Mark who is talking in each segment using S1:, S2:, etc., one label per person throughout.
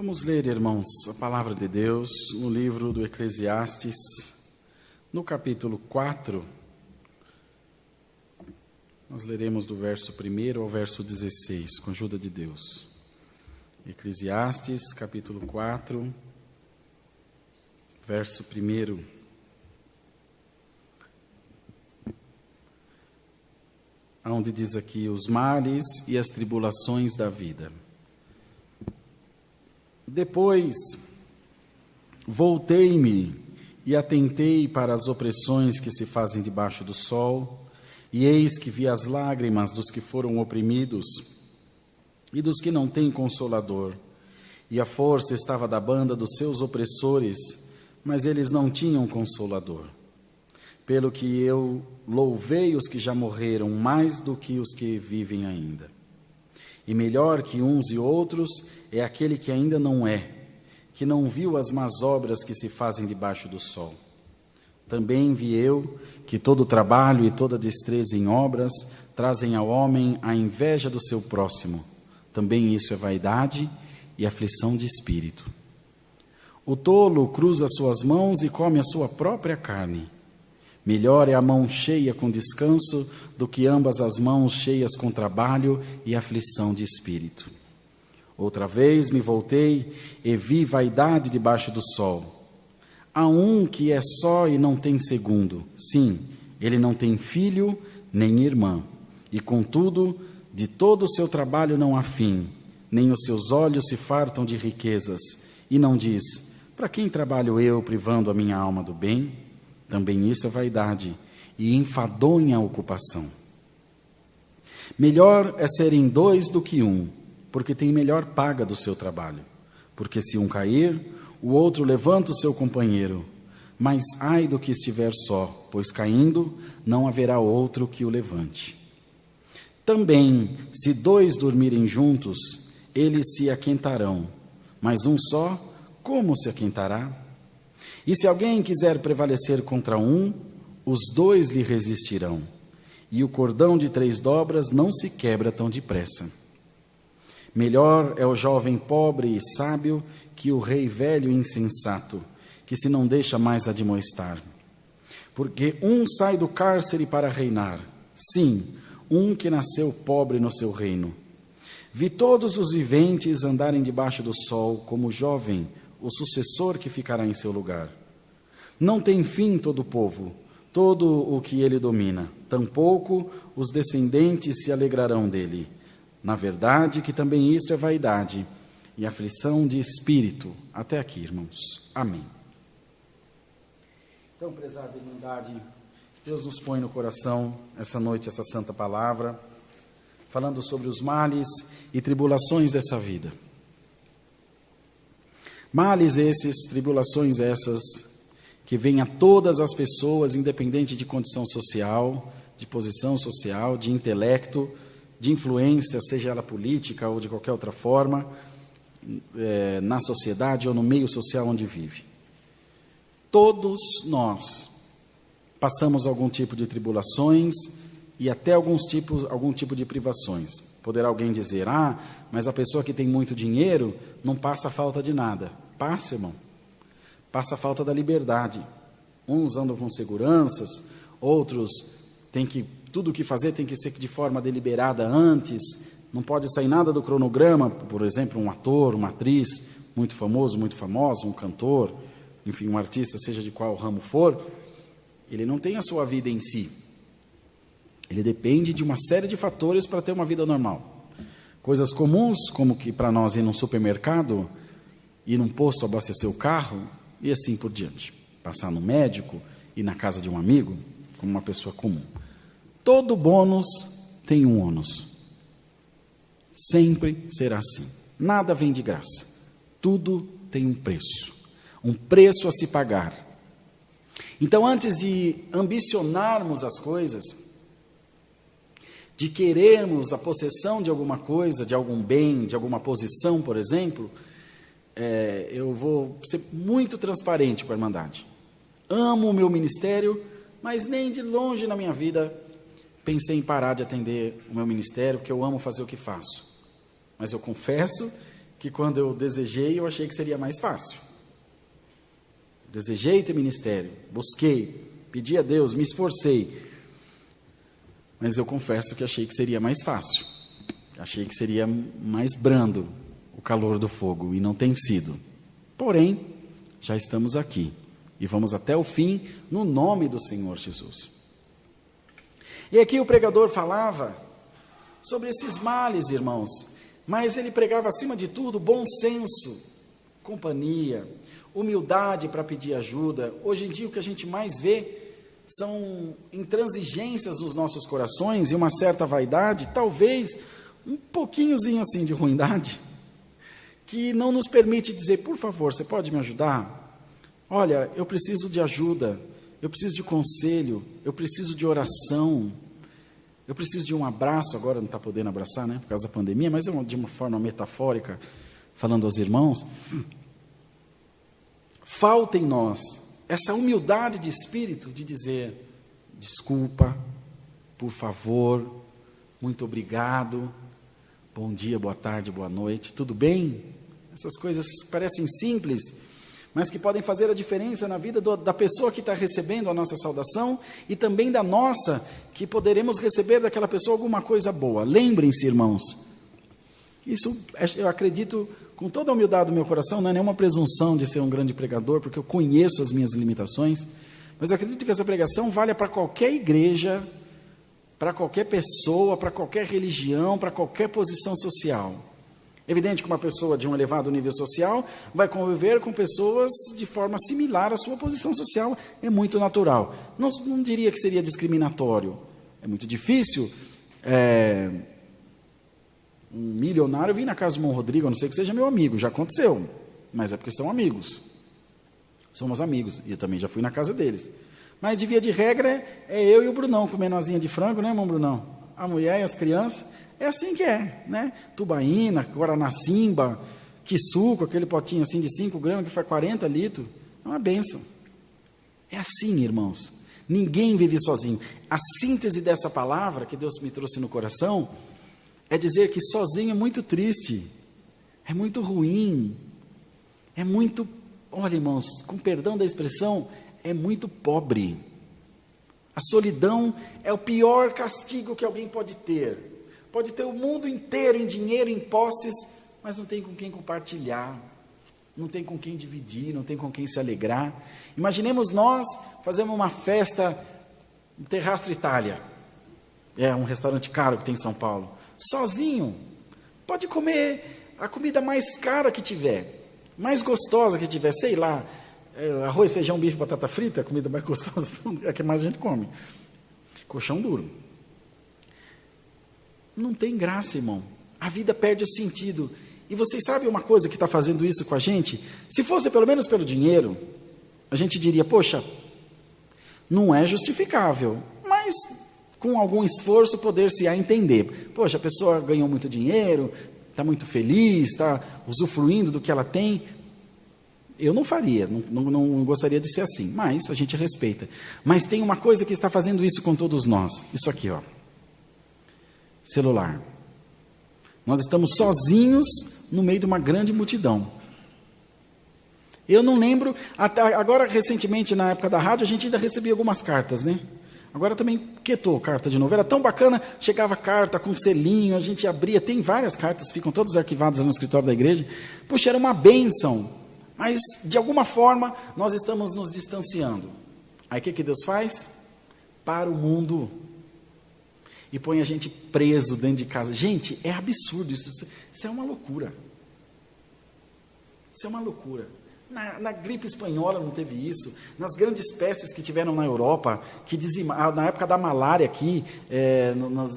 S1: Vamos ler, irmãos, a palavra de Deus no livro do Eclesiastes, no capítulo 4. Nós leremos do verso 1 ao verso 16, com a ajuda de Deus. Eclesiastes, capítulo 4, verso 1. Onde diz aqui: os males e as tribulações da vida. Depois voltei-me e atentei para as opressões que se fazem debaixo do sol, e eis que vi as lágrimas dos que foram oprimidos e dos que não têm consolador, e a força estava da banda dos seus opressores, mas eles não tinham consolador. Pelo que eu louvei os que já morreram mais do que os que vivem ainda. E melhor que uns e outros é aquele que ainda não é, que não viu as más obras que se fazem debaixo do sol. Também vi eu que todo trabalho e toda destreza em obras trazem ao homem a inveja do seu próximo. Também isso é vaidade e aflição de espírito. O tolo cruza suas mãos e come a sua própria carne. Melhor é a mão cheia com descanso do que ambas as mãos cheias com trabalho e aflição de espírito. Outra vez me voltei e vi vaidade debaixo do sol. Há um que é só e não tem segundo. Sim, ele não tem filho nem irmã. E contudo, de todo o seu trabalho não há fim, nem os seus olhos se fartam de riquezas. E não diz: para quem trabalho eu privando a minha alma do bem? Também isso é vaidade e enfadonha ocupação. Melhor é serem dois do que um, porque tem melhor paga do seu trabalho. Porque se um cair, o outro levanta o seu companheiro. Mas ai do que estiver só, pois caindo não haverá outro que o levante. Também, se dois dormirem juntos, eles se aquentarão, mas um só, como se aquentará? E se alguém quiser prevalecer contra um, os dois lhe resistirão. E o cordão de 3 dobras não se quebra tão depressa. Melhor é o jovem pobre e sábio que o rei velho e insensato, que se não deixa mais admoestar. Porque um sai do cárcere para reinar, sim, um que nasceu pobre no seu reino. Vi todos os viventes andarem debaixo do sol, como o jovem, o sucessor que ficará em seu lugar. Não tem fim todo o povo, todo o que ele domina, tampouco os descendentes se alegrarão dele. Na verdade, que também isto é vaidade e aflição de espírito. Até aqui, irmãos. Amém. Então, prezada irmandade, Deus nos põe no coração essa noite essa santa palavra, falando sobre os males e tribulações dessa vida. Males esses, tribulações essas, que vêm a todas as pessoas, independente de condição social, de posição social, de intelecto, de influência, seja ela política ou de qualquer outra forma, na sociedade ou no meio social onde vive. Todos nós passamos algum tipo de tribulações e até algum tipo de privações. Poderá alguém dizer: mas a pessoa que tem muito dinheiro não passa falta de nada. Passa, irmão. Passa a falta da liberdade. Uns andam com seguranças, outros tudo o que fazer tem que ser de forma deliberada antes, não pode sair nada do cronograma. Por exemplo, um ator, uma atriz muito famoso, muito famosa, um cantor, enfim, um artista, seja de qual ramo for, ele não tem a sua vida em si. Ele depende de uma série de fatores para ter uma vida normal. Coisas comuns, como que para nós ir num supermercado, ir num posto abastecer o carro, e assim por diante. Passar no médico, ir na casa de um amigo, como uma pessoa comum. Todo bônus tem um ônus. Sempre será assim. Nada vem de graça. Tudo tem um preço. Um preço a se pagar. Então, antes de ambicionarmos as coisas, de querermos a possessão de alguma coisa, de algum bem, de alguma posição, por exemplo, eu vou ser muito transparente com a Irmandade. Amo o meu ministério, mas nem de longe na minha vida pensei em parar de atender o meu ministério, porque eu amo fazer o que faço. Mas eu confesso que quando eu desejei, eu achei que seria mais fácil. Desejei ter ministério, busquei, pedi a Deus, me esforcei. Mas eu confesso que achei que seria mais fácil. Achei que seria mais brando o calor do fogo, e não tem sido. Porém, já estamos aqui. E vamos até o fim, no nome do Senhor Jesus. E aqui o pregador falava sobre esses males, irmãos. Mas ele pregava, acima de tudo, bom senso, companhia, humildade para pedir ajuda. Hoje em dia, o que a gente mais vê são intransigências nos nossos corações e uma certa vaidade, talvez um pouquinhozinho assim de ruindade, que não nos permite dizer, por favor, você pode me ajudar? Olha, eu preciso de ajuda, eu preciso de conselho, eu preciso de oração, eu preciso de um abraço. Agora não está podendo abraçar, né, por causa da pandemia, mas de uma forma metafórica, falando aos irmãos. Falta em nós essa humildade de espírito de dizer, desculpa, por favor, muito obrigado, bom dia, boa tarde, boa noite, tudo bem? Essas coisas parecem simples, mas que podem fazer a diferença na vida da pessoa que está recebendo a nossa saudação e também da nossa, que poderemos receber daquela pessoa alguma coisa boa. Lembrem-se, irmãos, isso eu acredito com toda a humildade do meu coração, não é nenhuma presunção de ser um grande pregador, porque eu conheço as minhas limitações, mas eu acredito que essa pregação vale para qualquer igreja, para qualquer pessoa, para qualquer religião, para qualquer posição social. Evidente que uma pessoa de um elevado nível social vai conviver com pessoas de forma similar à sua posição social, é muito natural. Não diria que seria discriminatório. É muito difícil. Um milionário vir na casa do irmão Rodrigo, a não ser que seja meu amigo, já aconteceu, mas é porque são amigos. Somos amigos, e eu também já fui na casa deles. Mas de via de regra é eu e o Brunão comendo uma asinha de frango, né, irmão Brunão? A mulher e as crianças. É assim que é, né? Tubaína, guaranacimba, quisuco, aquele potinho assim de 5 gramas que faz 40 litros. É uma bênção. É assim, irmãos. Ninguém vive sozinho. A síntese dessa palavra que Deus me trouxe no coração é dizer que sozinho é muito triste, é muito ruim, é muito, olha, irmãos, com perdão da expressão, é muito pobre. A solidão é o pior castigo que alguém pode ter. Pode ter o mundo inteiro em dinheiro, em posses, mas não tem com quem compartilhar, não tem com quem dividir, não tem com quem se alegrar. Imaginemos nós fazemos uma festa no Terrastro Itália, é um restaurante caro que tem em São Paulo, sozinho, pode comer a comida mais cara que tiver, mais gostosa que tiver, sei lá, arroz, feijão, bife, batata frita, a comida mais gostosa, é a que mais a gente come, colchão duro. Não tem graça, irmão. A vida perde o sentido. E vocês sabem uma coisa que está fazendo isso com a gente? Se fosse pelo menos pelo dinheiro, a gente diria, poxa, não é justificável, mas com algum esforço poder-se-á entender. Poxa, a pessoa ganhou muito dinheiro, está muito feliz, está usufruindo do que ela tem. Eu não faria, não gostaria de ser assim, mas a gente respeita. Mas tem uma coisa que está fazendo isso com todos nós. Isso aqui, ó. Celular. Nós estamos sozinhos no meio de uma grande multidão. Eu não lembro, agora recentemente na época da rádio a gente ainda recebia algumas cartas, né? Agora também quietou carta de novo, era tão bacana, chegava carta com selinho, a gente abria, tem várias cartas, ficam todas arquivadas no escritório da igreja. Puxa, era uma bênção, mas de alguma forma nós estamos nos distanciando. Aí o que Deus faz? Para o mundo. E põe a gente preso dentro de casa. Gente, é absurdo isso é uma loucura. Isso é uma loucura. Na gripe espanhola não teve isso. Nas grandes pestes que tiveram na Europa, que na época da malária aqui,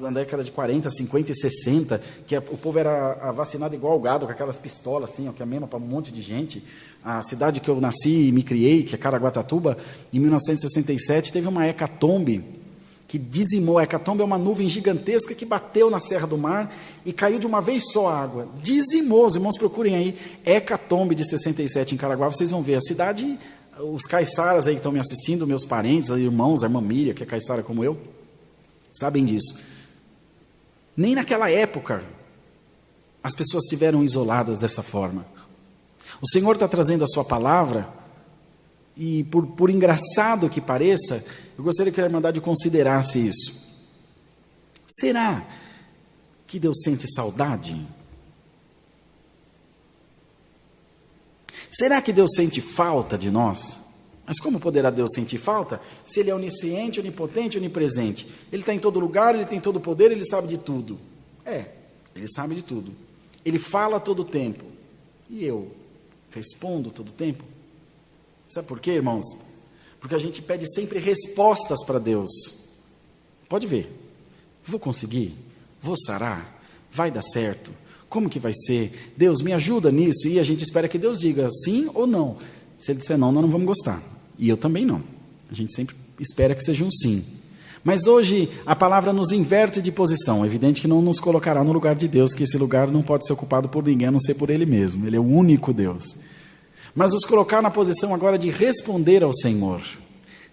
S1: na década de 40, 50 e 60, que o povo era vacinado igual ao gado, com aquelas pistolas assim, ó, que é mesmo para um monte de gente. A cidade que eu nasci e me criei, que é Caraguatatuba, em 1967, teve uma hecatombe que dizimou. A hecatombe é uma nuvem gigantesca que bateu na Serra do Mar e caiu de uma vez só a água. Dizimou, os irmãos procurem aí, hecatombe de 67 em Caraguá, vocês vão ver. A cidade, os caiçaras aí que estão me assistindo, meus parentes, irmãos, a irmã Miriam, que é caiçara como eu, sabem disso. Nem naquela época as pessoas estiveram isoladas dessa forma. O Senhor está trazendo a sua palavra, e por engraçado que pareça, eu gostaria que a Irmandade considerasse isso. Será que Deus sente saudade? Será que Deus sente falta de nós? Mas como poderá Deus sentir falta se Ele é onisciente, onipotente, onipresente? Ele está em todo lugar, Ele tem todo o poder, Ele sabe de tudo. Ele sabe de tudo. Ele fala todo o tempo. E eu respondo todo o tempo? Sabe por quê, irmãos? Porque a gente pede sempre respostas para Deus. Pode ver. Vou conseguir? Vou sarar? Vai dar certo? Como que vai ser? Deus, me ajuda nisso. E a gente espera que Deus diga sim ou não. Se Ele disser não, nós não vamos gostar. E eu também não. A gente sempre espera que seja um sim. Mas hoje a palavra nos inverte de posição. É evidente que não nos colocará no lugar de Deus, que esse lugar não pode ser ocupado por ninguém, a não ser por Ele mesmo. Ele é o único Deus. Mas nos colocar na posição agora de responder ao Senhor,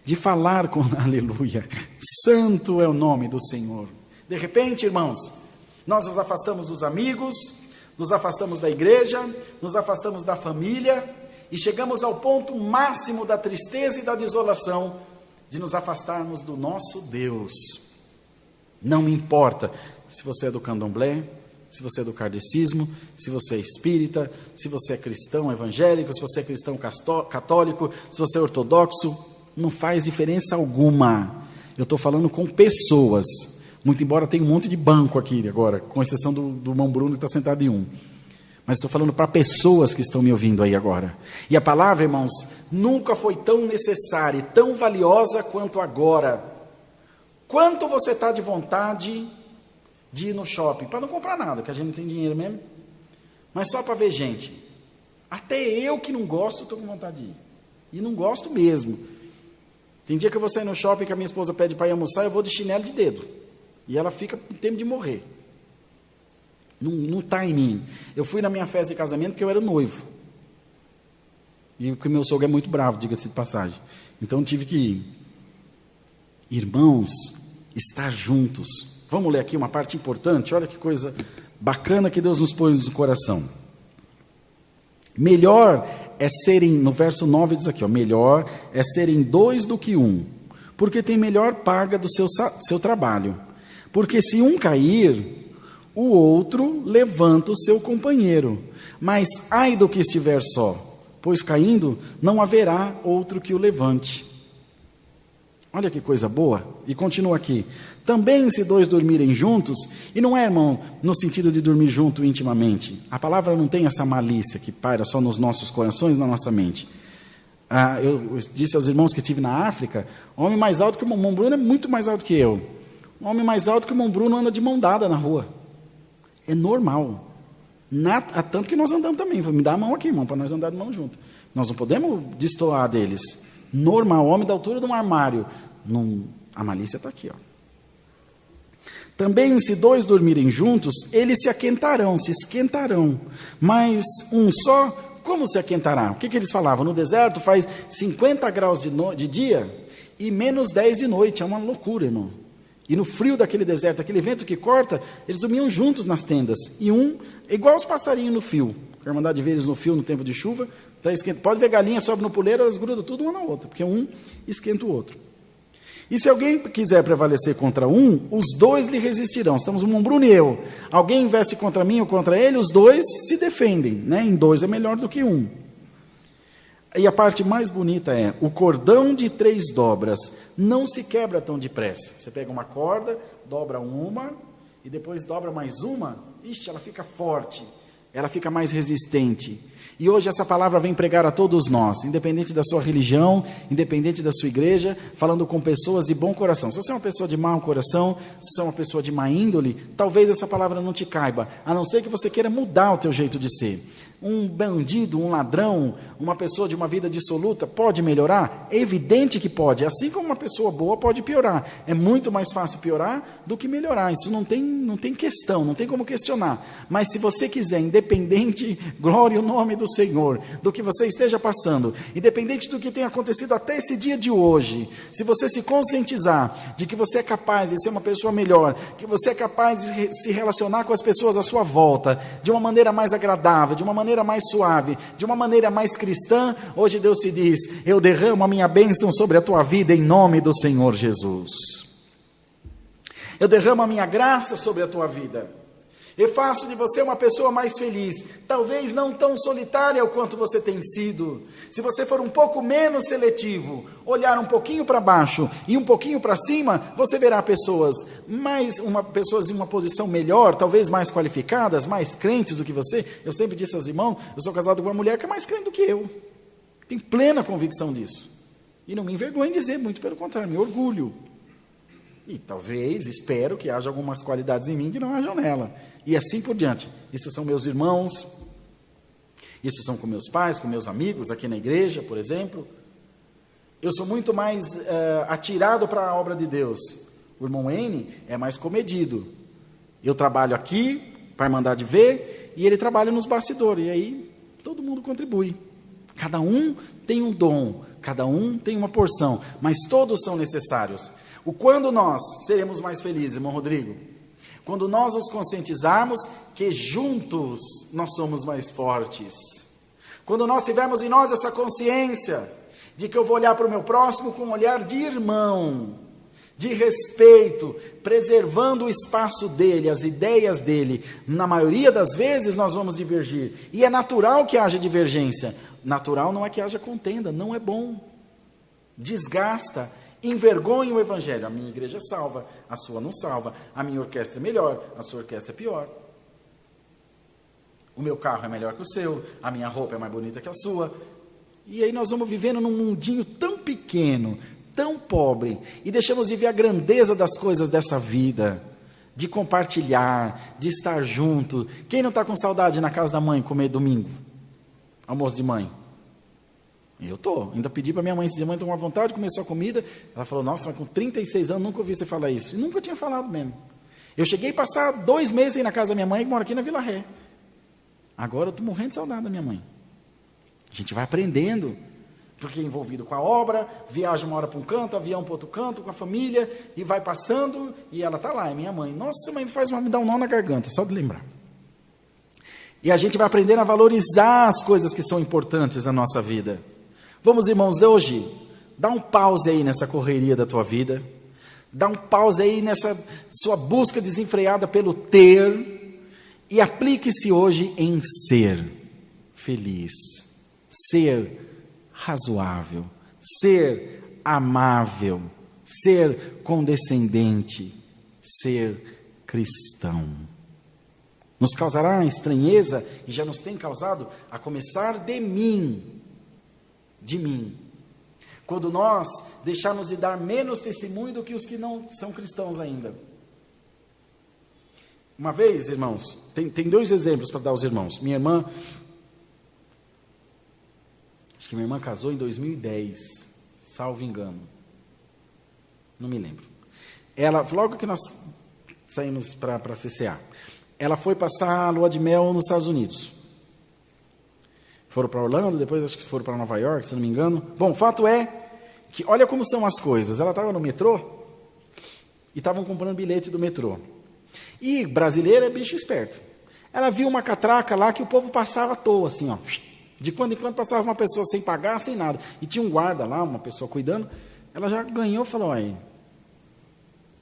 S1: de falar com aleluia. Santo é o nome do Senhor. De repente, irmãos, nós nos afastamos dos amigos, nos afastamos da igreja, nos afastamos da família, e chegamos ao ponto máximo da tristeza e da desolação, de nos afastarmos do nosso Deus. Não me importa se você é do candomblé, se você é do kardecismo, se você é espírita, se você é cristão evangélico, se você é cristão católico, se você é ortodoxo, não faz diferença alguma. Eu estou falando com pessoas, muito embora tenha um monte de banco aqui agora, com exceção do irmão Bruno que está sentado em um. Mas estou falando para pessoas que estão me ouvindo aí agora. E a palavra, irmãos, nunca foi tão necessária e tão valiosa quanto agora. Quanto você está de vontade de ir no shopping? Para não comprar nada, que a gente não tem dinheiro mesmo. Mas só para ver gente. Até eu que não gosto, estou com vontade de ir. E não gosto mesmo. Tem dia que eu vou sair no shopping que a minha esposa pede para ir almoçar, eu vou de chinelo de dedo. E ela fica com tempo de morrer. Não está em mim. Eu fui na minha festa de casamento porque eu era noivo. E porque meu sogro é muito bravo, diga-se de passagem. Então tive que ir. Irmãos, estar juntos. Vamos ler aqui uma parte importante. Olha que coisa bacana que Deus nos pôs no coração. Melhor é serem, no verso 9 diz aqui, melhor é serem 2 do que 1, porque tem melhor paga do seu trabalho. Porque se um cair, o outro levanta o seu companheiro. Mas ai do que estiver só, pois caindo não haverá outro que o levante. Olha que coisa boa. E continua aqui. Também se 2 dormirem juntos, e não é, irmão, no sentido de dormir junto intimamente. A palavra não tem essa malícia que paira só nos nossos corações, na nossa mente. Eu disse aos irmãos que estive na África, o homem mais alto que o irmão Bruno é muito mais alto que eu. O homem mais alto que o irmão Bruno anda de mão dada na rua. É normal. Tanto que nós andamos também. Me dá a mão aqui, irmão, para nós andar de mão junto. Nós não podemos destoar deles. Normal, homem da altura de um armário. A malícia está aqui, ó. Também, se 2 dormirem juntos, eles se aquentarão, se esquentarão. Mas um só, como se aquentará? O que eles falavam? No deserto faz 50 graus de dia e menos 10 de noite. É uma loucura, irmão. E no frio daquele deserto, aquele vento que corta, eles dormiam juntos nas tendas. E igual os passarinhos no fio. A Irmandade vê eles no fio no tempo de chuva. Tá esquenta. Pode ver galinha, sobe no puleiro, elas grudam tudo uma na outra, porque um esquenta o outro. E se alguém quiser prevalecer contra um, os 2 lhe resistirão. Estamos um Bruno e eu. Alguém investe contra mim ou contra ele, os 2 se defendem. Né? Em 2 é melhor do que 1. E a parte mais bonita é, o cordão de 3 dobras não se quebra tão depressa. Você pega uma corda, dobra uma, e depois dobra mais uma, ela fica forte, ela fica mais resistente. E hoje essa palavra vem pregar a todos nós, independente da sua religião, independente da sua igreja, falando com pessoas de bom coração. Se você é uma pessoa de mau coração, se você é uma pessoa de má índole, talvez essa palavra não te caiba, a não ser que você queira mudar o teu jeito de ser. Um bandido, um ladrão, uma pessoa de uma vida dissoluta, pode melhorar? É evidente que pode. Assim como uma pessoa boa pode piorar. É muito mais fácil piorar do que melhorar. Isso não tem questão, não tem como questionar. Mas se você quiser, independente, glória o nome do Senhor, do que você esteja passando, independente do que tenha acontecido até esse dia de hoje, se você se conscientizar de que você é capaz de ser uma pessoa melhor, que você é capaz de se relacionar com as pessoas à sua volta, de uma maneira mais agradável, de uma maneira mais suave, de uma maneira mais cristã, hoje Deus te diz: eu derramo a minha bênção sobre a tua vida em nome do Senhor Jesus. Eu derramo a minha graça sobre a tua vida. Eu faço de você uma pessoa mais feliz, talvez não tão solitária o quanto você tem sido. Se você for um pouco menos seletivo, olhar um pouquinho para baixo e um pouquinho para cima, você verá pessoas em uma posição melhor, talvez mais qualificadas, mais crentes do que você. Eu sempre disse aos irmãos, eu sou casado com uma mulher que é mais crente do que eu. Tenho plena convicção disso. E não me envergonho em dizer, muito pelo contrário, me orgulho. E talvez, espero que haja algumas qualidades em mim que não hajam nela. E assim por diante. Isso são meus irmãos, isso são com meus pais, com meus amigos aqui na igreja, por exemplo. Eu sou muito mais atirado para a obra de Deus. O irmão N é mais comedido. Eu trabalho aqui, para mandar de ver, e ele trabalha nos bastidores. E aí todo mundo contribui. Cada um tem um dom, cada um tem uma porção, mas todos são necessários. Quando nós seremos mais felizes, irmão Rodrigo? Quando nós nos conscientizarmos que juntos nós somos mais fortes. Quando nós tivermos em nós essa consciência de que eu vou olhar para o meu próximo com um olhar de irmão, de respeito, preservando o espaço dele, as ideias dele. Na maioria das vezes nós vamos divergir. E é natural que haja divergência. Natural não é que haja contenda, não é bom. Desgasta. Envergonha o evangelho. A minha igreja salva, a sua não salva. A minha orquestra é melhor, a sua orquestra é pior. O meu carro é melhor que o seu, a minha roupa é mais bonita que a sua. E aí nós vamos vivendo num mundinho tão pequeno, tão pobre, e deixamos de ver a grandeza das coisas dessa vida, de compartilhar, de estar junto. Quem não está com saudade na casa da mãe comer domingo? Almoço de mãe? Eu estou. Ainda pedi para minha mãe, se a mãe tem uma vontade de comer sua comida. Ela falou, nossa, mas com 36 anos nunca ouvi você falar isso. E nunca tinha falado mesmo. Eu cheguei a passar 2 meses aí na casa da minha mãe, que mora aqui na Vila Ré. Agora eu estou morrendo de saudade da minha mãe. A gente vai aprendendo, porque é envolvido com a obra, viaja uma hora para um canto, avião para outro canto, com a família, e vai passando, e ela está lá, é minha mãe. Nossa, mãe, me dá um nó na garganta, só de lembrar. E a gente vai aprendendo a valorizar as coisas que são importantes na nossa vida. Vamos, irmãos, hoje, dá um pause aí nessa correria da tua vida, dá um pause aí nessa sua busca desenfreada pelo ter, e aplique-se hoje em ser feliz, ser razoável, ser amável, ser condescendente, ser cristão. Nos causará estranheza, e já nos tem causado, a começar de mim. Quando nós deixarmos de dar menos testemunho do que os que não são cristãos ainda. Uma vez, irmãos, tem 2 exemplos para dar aos irmãos. Minha irmã, acho que minha irmã casou em 2010, salvo engano. Não me lembro. Ela, logo que nós saímos para a CCA, ela foi passar a lua de mel nos Estados Unidos. Foram para Orlando, depois acho que foram para Nova York, se não me engano. Bom, o fato é que, olha como são as coisas. Ela estava no metrô e estavam comprando bilhete do metrô. E brasileiro é bicho esperto. Ela viu uma catraca lá que o povo passava à toa, assim, ó. De quando em quando passava uma pessoa sem pagar, sem nada. E tinha um guarda lá, uma pessoa cuidando. Ela já ganhou e falou, aí,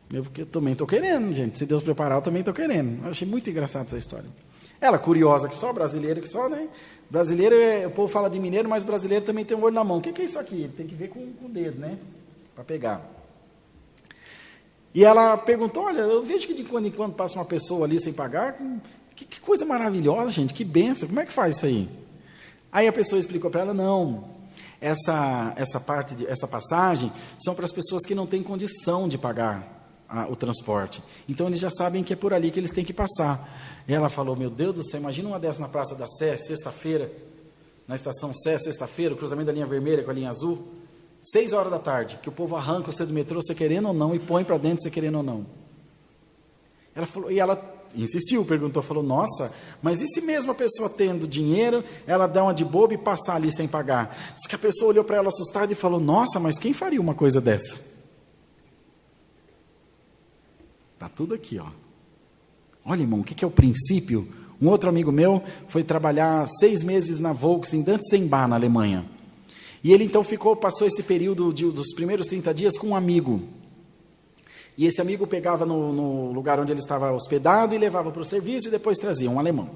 S1: eu também estou querendo, gente. Se Deus preparar, eu também estou querendo. Eu achei muito engraçado essa história. Ela, curiosa que só, brasileiro que só, né? Brasileiro, o povo fala de mineiro, mas brasileiro também tem um olho na mão. O que é isso aqui? Ele tem que ver com o dedo, né? Para pegar. E ela perguntou, olha, eu vejo que de quando em quando passa uma pessoa ali sem pagar. Que coisa maravilhosa, gente, que benção. Como é que faz isso aí? Aí a pessoa explicou para ela, não, essa passagem são para as pessoas que não têm condição de pagar. o transporte. Então eles já sabem que é por ali que eles têm que passar. E ela falou, meu Deus do céu, imagina uma dessas na Praça da Sé, sexta-feira, na estação Sé, sexta-feira, o cruzamento da linha vermelha com a linha azul, 6 horas da tarde, que o povo arranca você do metrô, você querendo ou não, e põe para dentro, você querendo ou não. Ela falou, e ela insistiu, perguntou, falou, nossa, mas e se mesmo a pessoa tendo dinheiro, ela dá uma de boba e passar ali sem pagar? Diz que a pessoa olhou para ela assustada e falou, nossa, mas quem faria uma coisa dessa? Está tudo aqui, ó. Olha, irmão, o que é o princípio? Um outro amigo meu foi trabalhar 6 meses na Volkswagen, em Dantzenbach, na Alemanha. E ele então passou esse período dos primeiros 30 dias com um amigo. E esse amigo pegava no lugar onde ele estava hospedado e levava para o serviço e depois trazia um alemão.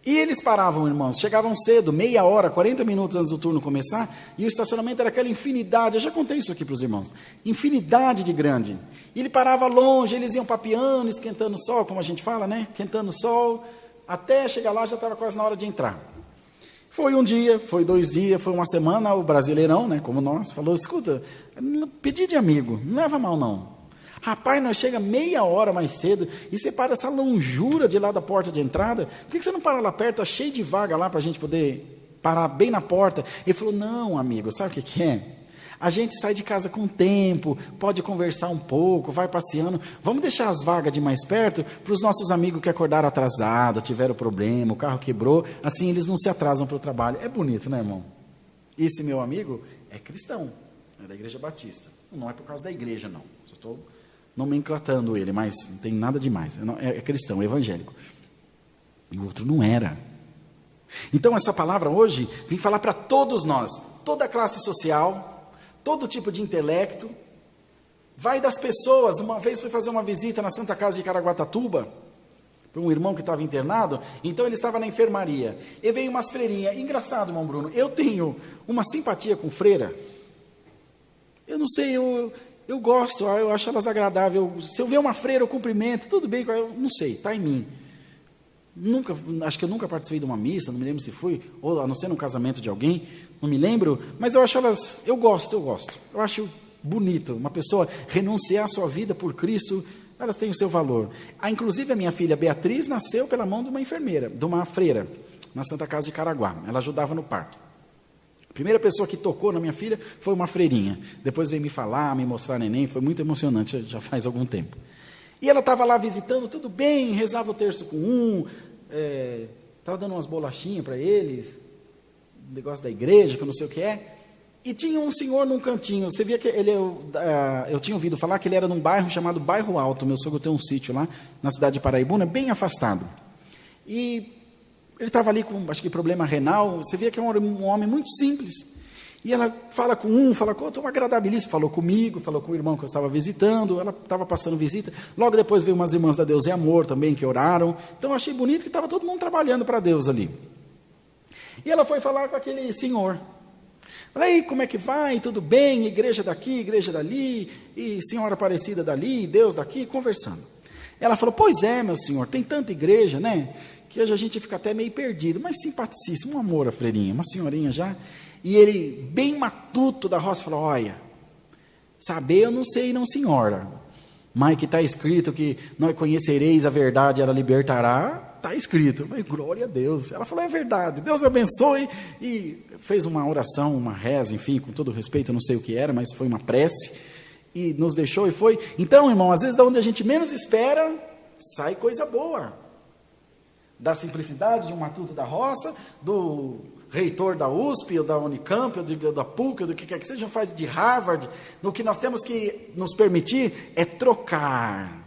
S1: E eles paravam, irmãos, chegavam cedo, meia hora, 40 minutos antes do turno começar, e o estacionamento era aquela infinidade, eu já contei isso aqui para os irmãos, infinidade de grande. E ele parava longe, eles iam papeando, esquentando o sol, como a gente fala, né? Esquentando o sol, até chegar lá já estava quase na hora de entrar. Foi um dia, foi 2 dias, foi uma semana, o brasileirão, né, como nós, falou, escuta, pedi de amigo, não leva mal não. Rapaz, nós chega meia hora mais cedo e você para essa longura de lá da porta de entrada. Por que você não para lá perto? Está cheio de vaga lá para a gente poder parar bem na porta. Ele falou, não, amigo, sabe o que é? A gente sai de casa com tempo, pode conversar um pouco, vai passeando. Vamos deixar as vagas de mais perto para os nossos amigos que acordaram atrasados, tiveram problema, o carro quebrou. Assim eles não se atrasam para o trabalho. É bonito, né, irmão? Esse meu amigo é cristão, é da Igreja Batista. Não é por causa da igreja, não. Só estou nomenclatando ele, mas não tem nada demais. É cristão, é evangélico. E o outro não era. Então essa palavra hoje vem falar para todos nós, toda a classe social, todo tipo de intelecto. Vai das pessoas. Uma vez fui fazer uma visita na Santa Casa de Caraguatatuba, para um irmão que estava internado, então ele estava na enfermaria. E veio umas freirinhas. Engraçado, irmão Bruno, eu tenho uma simpatia com freira. Eu não sei, eu gosto, eu acho elas agradáveis. Se eu ver uma freira, eu cumprimento, tudo bem, eu não sei, está em mim. Acho que eu nunca participei de uma missa, não me lembro se fui, ou a não ser num casamento de alguém, não me lembro, mas eu acho elas, eu gosto. Eu acho bonito, uma pessoa renunciar a sua vida por Cristo, elas têm o seu valor. Inclusive a minha filha Beatriz nasceu pela mão de uma enfermeira, de uma freira, na Santa Casa de Caraguá, ela ajudava no parto. A primeira pessoa que tocou na minha filha foi uma freirinha. Depois veio me falar, me mostrar neném. Foi muito emocionante, já faz algum tempo. E ela estava lá visitando, tudo bem, rezava o terço com estava dando umas bolachinhas para eles, um negócio da igreja, que eu não sei o que é. E tinha um senhor num cantinho. Você via que eu tinha ouvido falar que ele era num bairro chamado Bairro Alto. Meu sogro tem um sítio lá, na cidade de Paraibuna, bem afastado. E ele estava ali com, acho que, problema renal. Você via que é um homem muito simples. E ela fala com um, fala com outro, uma agradabilíssima. Falou comigo, falou com o irmão que eu estava visitando. Ela estava passando visita. Logo depois veio umas irmãs da Deus e Amor também, que oraram. Então eu achei bonito que estava todo mundo trabalhando para Deus ali. E ela foi falar com aquele senhor. Falei, como é que vai? Tudo bem? Igreja daqui, igreja dali, e senhora Aparecida dali, Deus daqui, conversando. Ela falou, pois é, meu senhor, tem tanta igreja, né? Que hoje a gente fica até meio perdido, mas simpaticíssimo, um amor a freirinha, uma senhorinha já. E ele, bem matuto da roça, falou, olha, saber eu não sei não, senhora, mas que está escrito que nós conhecereis a verdade, ela libertará, está escrito. Mas glória a Deus. Ela falou, é verdade, Deus abençoe. E fez uma oração, uma reza, enfim, com todo respeito, eu não sei o que era, mas foi uma prece. E nos deixou e foi. Então, irmão, às vezes, da onde a gente menos espera, sai coisa boa. Da simplicidade de um matuto da roça, do reitor da USP, ou da Unicamp, ou da PUC, ou do que quer que seja, faz de Harvard. No que nós temos que nos permitir é trocar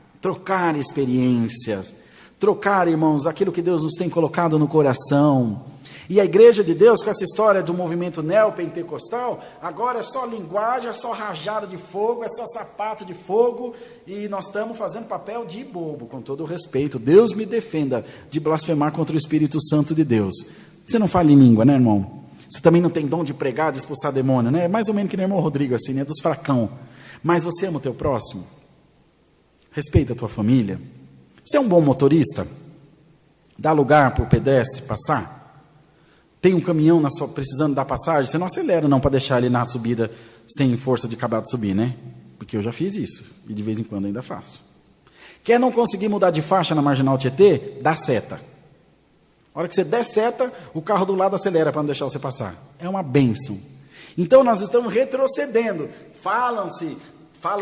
S1: experiências, trocar, irmãos, aquilo que Deus nos tem colocado no coração. E a igreja de Deus, com essa história do movimento neopentecostal, agora é só linguagem, é só rajada de fogo, é só sapato de fogo, e nós estamos fazendo papel de bobo, com todo o respeito. Deus me defenda de blasfemar contra o Espírito Santo de Deus. Você não fala em língua, né, irmão? Você também não tem dom de pregar, de expulsar demônio, né? É mais ou menos que nem o irmão Rodrigo, assim, né? Dos fracão. Mas você ama o teu próximo? Respeita a tua família? Você é um bom motorista? Dá lugar para o pedestre passar? Tem um caminhão precisando dar passagem? Você não acelera não para deixar ele na subida sem força de acabar de subir, né? Porque eu já fiz isso, e de vez em quando ainda faço. Quer não conseguir mudar de faixa na Marginal Tietê? Dá seta. A hora que você der seta, o carro do lado acelera para não deixar você passar. É uma bênção. Então nós estamos retrocedendo. Falam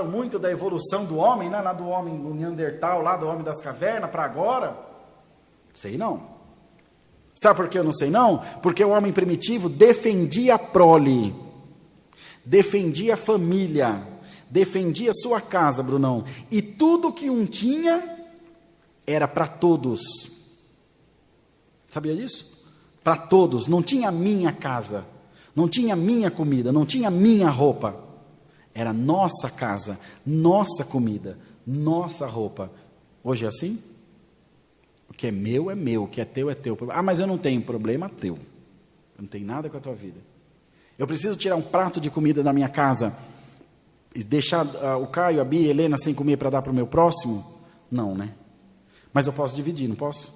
S1: muito da evolução do homem, né? Lá do homem do Neandertal, lá do homem das cavernas, para agora. Sei não. Sabe por que eu não sei não? Porque o homem primitivo defendia a prole, defendia a família, defendia a sua casa, Brunão. E tudo que um tinha era para todos. Sabia disso? Para todos. Não tinha minha casa, não tinha minha comida, não tinha minha roupa. Era nossa casa, nossa comida, nossa roupa. Hoje é assim? O que é meu, o que é teu. Ah, mas eu não tenho problema teu. Eu não tenho nada com a tua vida. Eu preciso tirar um prato de comida da minha casa e deixar o Caio, a Bia, a Helena sem comer para dar para o meu próximo? Não, né? Mas eu posso dividir, não posso?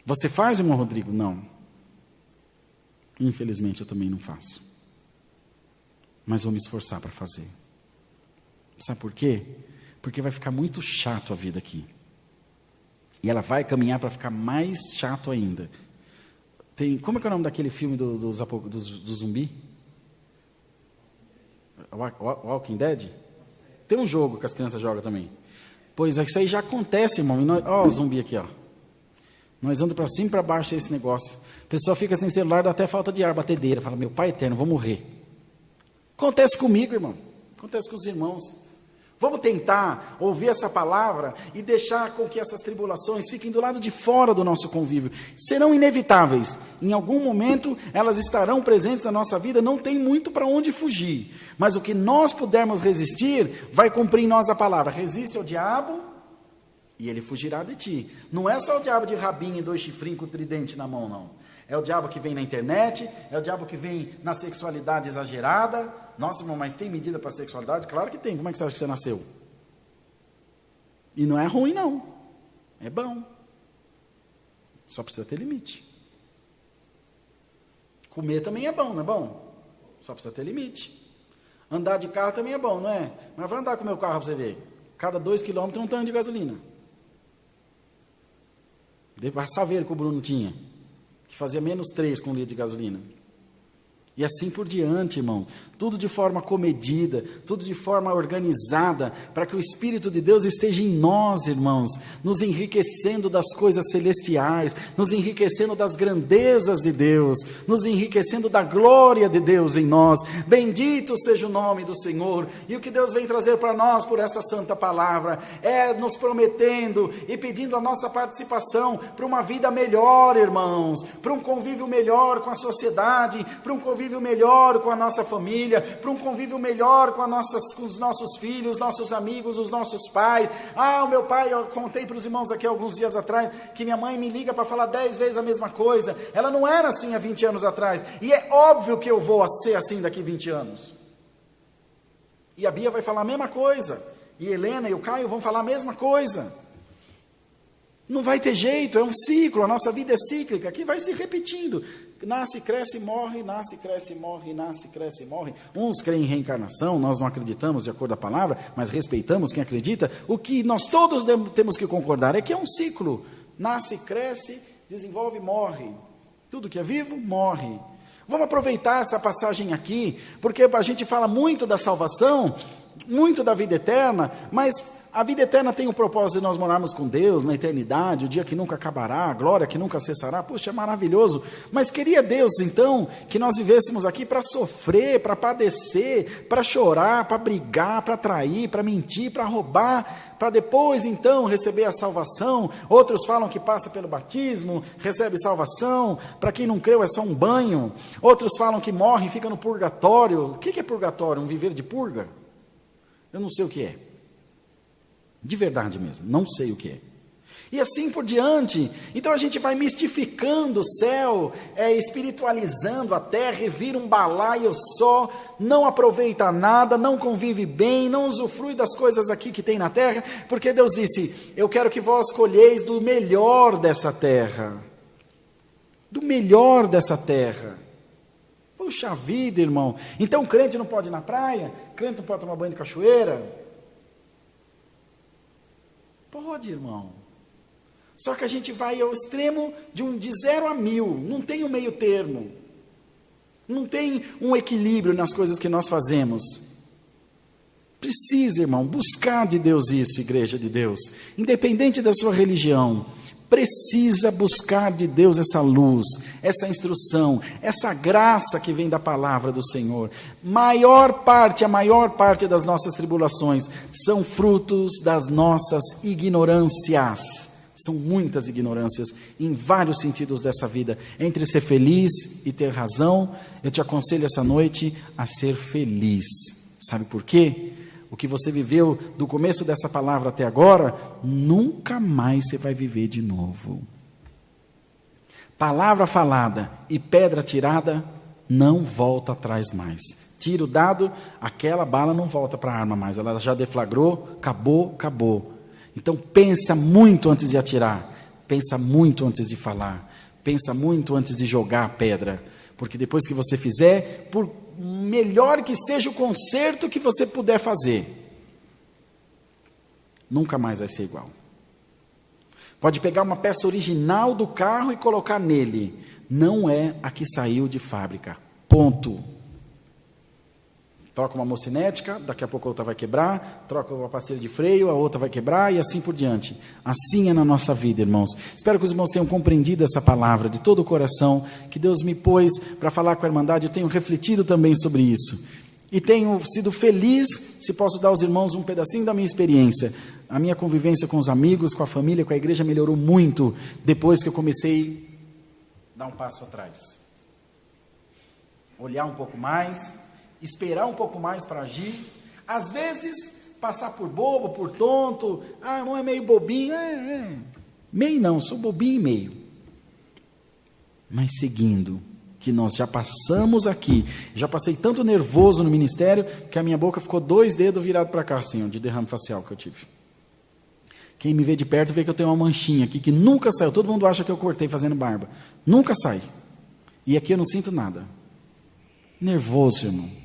S1: Você faz, irmão Rodrigo? Não. Infelizmente eu também não faço. Mas vou me esforçar para fazer. Sabe por quê? Porque vai ficar muito chato a vida aqui. E ela vai caminhar para ficar mais chato ainda. Como é que é o nome daquele filme do zumbi? Walking Dead? Tem um jogo que as crianças jogam também. Pois isso aí já acontece, irmão. Ó, o zumbi aqui, ó. Nós andamos para cima e para baixo esse negócio. A pessoa fica sem celular, dá até falta de ar, batedeira. Fala, meu pai eterno, vou morrer. Acontece comigo, irmão. Acontece com os irmãos. Vamos tentar ouvir essa palavra e deixar com que essas tribulações fiquem do lado de fora do nosso convívio. Serão inevitáveis. Em algum momento elas estarão presentes na nossa vida, não tem muito para onde fugir. Mas o que nós pudermos resistir, vai cumprir em nós a palavra. Resiste ao diabo e ele fugirá de ti. Não é só o diabo de rabinho e 2 chifrinhos com tridente na mão, não. É o diabo que vem na internet, é o diabo que vem na sexualidade exagerada. Nossa, irmão, mas tem medida para a sexualidade? Claro que tem. Como é que você acha que você nasceu? E não é ruim, não. É bom. Só precisa ter limite. Comer também é bom, não é bom? Só precisa ter limite. Andar de carro também é bom, não é? Mas vai andar com o meu carro para você ver. Cada 2 quilômetros um tanque de gasolina. Vai saber que o Bruno tinha. Que fazia -3 com 1 litro de gasolina. E assim por diante, irmão. Tudo de forma comedida, tudo de forma organizada, para que o Espírito de Deus esteja em nós, irmãos, nos enriquecendo das coisas celestiais, nos enriquecendo das grandezas de Deus, nos enriquecendo da glória de Deus em nós. Bendito seja o nome do Senhor. E o que Deus vem trazer para nós por essa santa palavra é nos prometendo e pedindo a nossa participação para uma vida melhor, irmãos, para um convívio melhor com a sociedade, para um convívio melhor com a nossa família, para um convívio melhor com os nossos filhos, nossos amigos, os nossos pais. O meu pai, eu contei para os irmãos aqui alguns dias atrás, que minha mãe me liga para falar 10 vezes a mesma coisa. Ela não era assim há 20 anos atrás, e é óbvio que eu vou ser assim daqui 20 anos. E a Bia vai falar a mesma coisa, e Helena e o Caio vão falar a mesma coisa. Não vai ter jeito, é um ciclo, a nossa vida é cíclica, que vai se repetindo. Nasce, cresce, morre, nasce, cresce, morre, nasce, cresce, morre. Uns creem em reencarnação, nós não acreditamos de acordo com a palavra, mas respeitamos quem acredita. O que nós todos temos que concordar é que é um ciclo. Nasce, cresce, desenvolve, morre. Tudo que é vivo, morre. Vamos aproveitar essa passagem aqui, porque a gente fala muito da salvação, muito da vida eterna, mas a vida eterna tem o propósito de nós morarmos com Deus na eternidade, o dia que nunca acabará, a glória que nunca cessará. Puxa, é maravilhoso. Mas queria Deus, então, que nós vivêssemos aqui para sofrer, para padecer, para chorar, para brigar, para trair, para mentir, para roubar, para depois, então, receber a salvação. Outros falam que passa pelo batismo, recebe salvação. Para quem não creu, é só um banho. Outros falam que morre e fica no purgatório. O que é purgatório? Um viver de purga? Eu não sei o que é. De verdade mesmo, não sei o que é. E assim por diante. Então a gente vai mistificando o céu, espiritualizando a terra, e vira um balaio só, não aproveita nada, não convive bem, não usufrui das coisas aqui que tem na terra, porque Deus disse, eu quero que vós colheis do melhor dessa terra. Do melhor dessa terra. Puxa vida, irmão. Então crente não pode ir na praia? Crente não pode tomar banho de cachoeira? Pode, irmão. Só que a gente vai ao extremo de 0 a 1000. Não tem um meio termo. Não tem um equilíbrio nas coisas que nós fazemos. Precisa, irmão, buscar de Deus isso, igreja de Deus. Independente da sua religião, precisa buscar de Deus essa luz, essa instrução, essa graça que vem da palavra do Senhor. A maior parte das nossas tribulações são frutos das nossas ignorâncias. São muitas ignorâncias em vários sentidos dessa vida. Entre ser feliz e ter razão, eu te aconselho essa noite a ser feliz. Sabe por quê? O que você viveu do começo dessa palavra até agora, nunca mais você vai viver de novo. Palavra falada e pedra tirada não volta atrás mais. Tiro dado, aquela bala não volta para a arma mais. Ela já deflagrou, acabou. Então pensa muito antes de atirar. Pensa muito antes de falar. Pensa muito antes de jogar a pedra. Porque depois que você fizer, por melhor que seja o conserto que você puder fazer, nunca mais vai ser igual. Pode pegar uma peça original do carro e colocar nele. Não é a que saiu de fábrica. Ponto. Troca uma mocinética, daqui a pouco a outra vai quebrar, troca uma pastilha de freio, a outra vai quebrar e assim por diante. Assim é na nossa vida, irmãos. Espero que os irmãos tenham compreendido essa palavra de todo o coração, que Deus me pôs para falar com a Irmandade. Eu tenho refletido também sobre isso. E tenho sido feliz se posso dar aos irmãos um pedacinho da minha experiência. A minha convivência com os amigos, com a família, com a igreja melhorou muito depois que eu comecei a dar um passo atrás. Olhar um pouco mais, esperar um pouco mais para agir. Às vezes, passar por bobo, por tonto. Não é meio bobinho. Meio não, sou bobinho e meio. Mas seguindo, que nós já passamos aqui. Já passei tanto nervoso no ministério, que a minha boca ficou 2 dedos virados para cá, assim, de derrame facial que eu tive. Quem me vê de perto vê que eu tenho uma manchinha aqui, que nunca saiu. Todo mundo acha que eu cortei fazendo barba. Nunca sai. E aqui eu não sinto nada. Nervoso, irmão.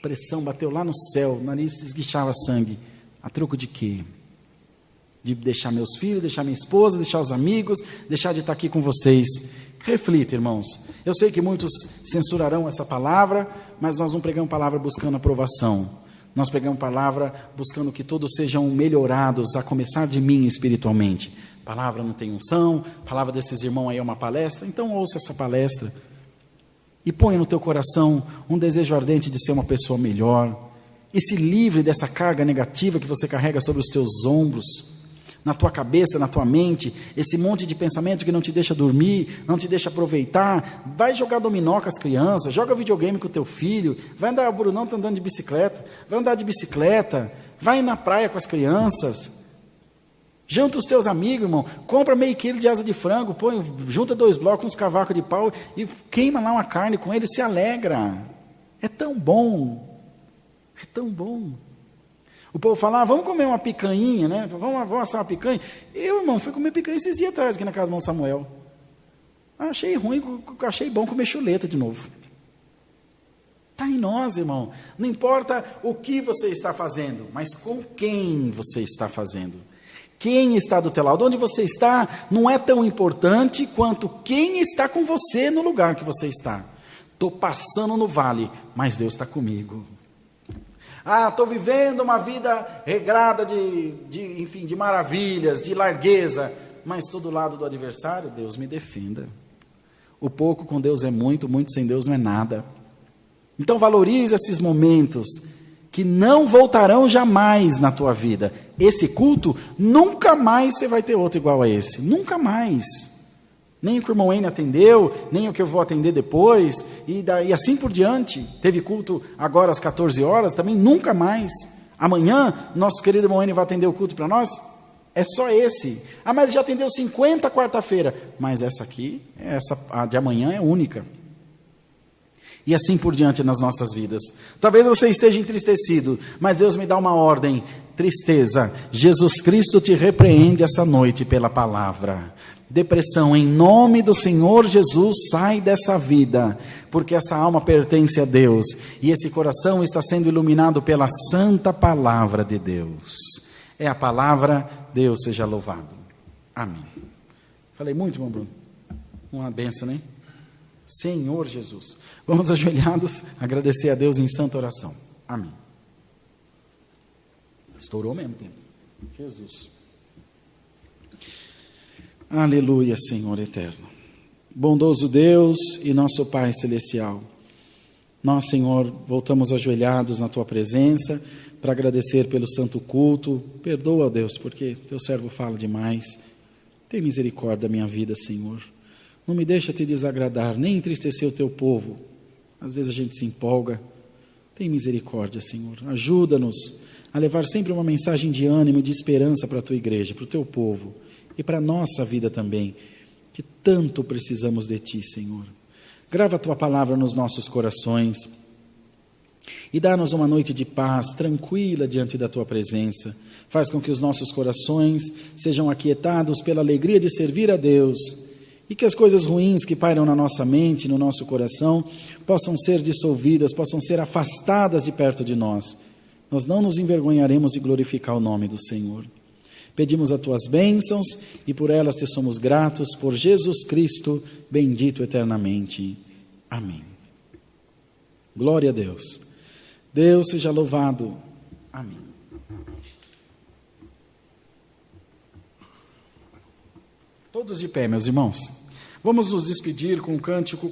S1: Pressão bateu lá no céu, o nariz esguichava sangue. A troco de quê? De deixar meus filhos, deixar minha esposa, deixar os amigos, deixar de estar aqui com vocês. Reflita, irmãos. Eu sei que muitos censurarão essa palavra, mas nós não pregamos palavra buscando aprovação. Nós pregamos palavra buscando que todos sejam melhorados, a começar de mim espiritualmente. Palavra não tem unção, palavra desses irmãos aí é uma palestra, então ouça essa palestra. E ponha no teu coração um desejo ardente de ser uma pessoa melhor. E se livre dessa carga negativa que você carrega sobre os teus ombros, na tua cabeça, na tua mente, esse monte de pensamento que não te deixa dormir, não te deixa aproveitar. Vai jogar dominó com as crianças, joga videogame com o teu filho, vai andar, o Brunão está andando de bicicleta, vai andar de bicicleta, vai na praia com as crianças. Junta os teus amigos, irmão, compra meio quilo de asa de frango, junta 2 blocos, uns cavacos de pau e queima lá uma carne com ele, se alegra. É tão bom, é tão bom. O povo fala, vamos comer uma picanha, né? Vamos assar uma picanha. Eu, irmão, fui comer picanha esses dias atrás aqui na casa do irmão Samuel. Achei ruim, achei bom comer chuleta de novo. Está em nós, irmão. Não importa o que você está fazendo, mas com quem você está fazendo. Quem está do teu lado, onde você está, não é tão importante quanto quem está com você no lugar que você está. Estou passando no vale, mas Deus está comigo. Estou vivendo uma vida regrada de maravilhas, de largueza, mas estou do lado do adversário, Deus me defenda. O pouco com Deus é muito, muito sem Deus não é nada. Então valorize esses momentos que não voltarão jamais na tua vida. Esse culto, nunca mais você vai ter outro igual a esse. Nunca mais. Nem o que o irmão N atendeu, nem o que eu vou atender depois, e assim por diante. Teve culto agora às 14 horas, também nunca mais. Amanhã, nosso querido irmão N vai atender o culto para nós. É só esse. Mas já atendeu 50 quarta-feira. Mas essa aqui, a de amanhã é única. E assim por diante nas nossas vidas. Talvez você esteja entristecido, mas Deus me dá uma ordem. Tristeza, Jesus Cristo te repreende essa noite pela palavra. depressão, em nome do Senhor Jesus, sai dessa vida, porque essa alma pertence a Deus, e esse coração está sendo iluminado pela santa palavra de Deus. É a palavra, Deus seja louvado. Amém. Falei muito, irmão Bruno? Uma benção, né? Senhor Jesus. Vamos ajoelhados, agradecer a Deus em santa oração. Amém. Estourou mesmo tempo. Jesus. Aleluia, Senhor eterno. Bondoso Deus e nosso Pai celestial. Nós, Senhor, voltamos ajoelhados na Tua presença para agradecer pelo santo culto. Perdoa, Deus, porque Teu servo fala demais. Tem misericórdia da minha vida, Senhor. Não me deixa Te desagradar, nem entristecer o Teu povo. Às vezes a gente se empolga. Tem misericórdia, Senhor. Ajuda-nos a levar sempre uma mensagem de ânimo e de esperança para a Tua igreja, para o Teu povo. E para a nossa vida também, que tanto precisamos de Ti, Senhor. Grava a Tua palavra nos nossos corações e dá-nos uma noite de paz, tranquila diante da Tua presença. Faz com que os nossos corações sejam aquietados pela alegria de servir a Deus e que as coisas ruins que pairam na nossa mente, no nosso coração, possam ser dissolvidas, possam ser afastadas de perto de nós. Nós não nos envergonharemos de glorificar o nome do Senhor. Pedimos as Tuas bênçãos e por elas Te somos gratos, por Jesus Cristo, bendito eternamente. Amém. Glória a Deus. Deus seja louvado. Amém. Todos de pé, meus irmãos. Vamos nos despedir com um cântico